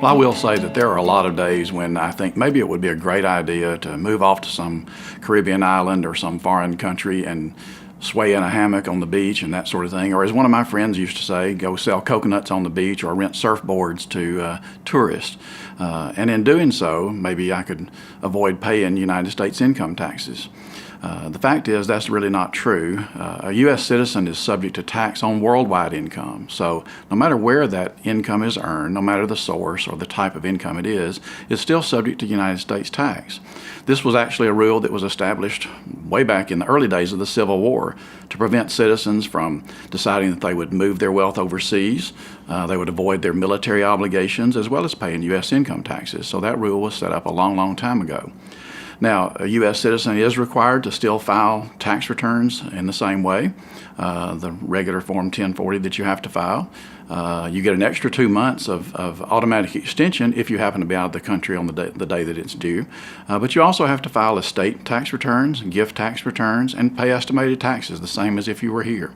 Well, I will say that there are a lot of days when I think maybe it would be a great idea to move off to some Caribbean island or some foreign country and sway in a hammock on the beach and that sort of thing. Or as one of my friends used to say, go sell coconuts on the beach or rent surfboards to tourists. And in doing so, maybe I could avoid paying United States income taxes. The fact is that's really not true. A U.S. citizen is subject to tax on worldwide income. So no matter where that income is earned, no matter the source or the type of income it is, it's still subject to United States tax. This was actually a rule that was established way back in the early days of the Civil War to prevent citizens from deciding that they would move their wealth overseas. They would avoid their military obligations as well as paying U.S. income taxes. So that rule was set up a long, long time ago. Now, a U.S. citizen is required to still file tax returns in the same way, the regular Form 1040 that you have to file. You get an extra 2 months of automatic extension if you happen to be out of the country on the day that it's due. But you also have to file estate tax returns, gift tax returns, and pay estimated taxes, the same as if you were here.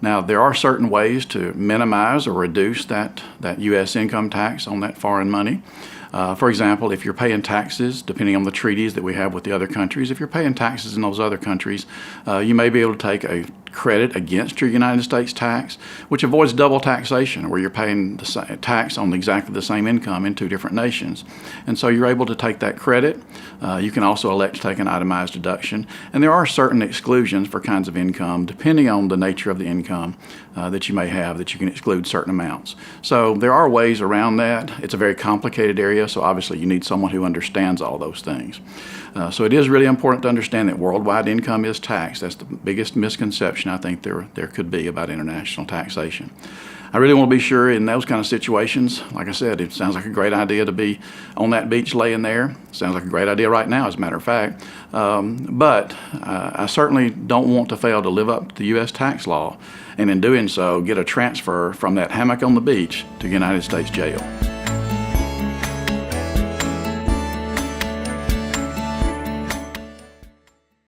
Now, there are certain ways to minimize or reduce that U.S. income tax on that foreign money. For example, if you're paying taxes, depending on the treaties that we have with the other countries, if you're paying taxes in those other countries, you may be able to take a credit against your United States tax, which avoids double taxation, where you're paying the tax on exactly the same income in two different nations. And so you're able to take that credit. You can also elect to take an itemized deduction. And there are certain exclusions for kinds of income, depending on the nature of the income that you may have, that you can exclude certain amounts. So there are ways around that. It's a very complicated area, so obviously you need someone who understands all those things. So it is really important to understand that worldwide income is taxed. That's the biggest misconception I think there could be about international taxation. I really want to be sure in those kind of situations, like I said, it sounds like a great idea to be on that beach laying there. Sounds like a great idea right now, as a matter of fact. But I certainly don't want to fail to live up to the U.S. tax law, and in doing so, get a transfer from that hammock on the beach to United States jail.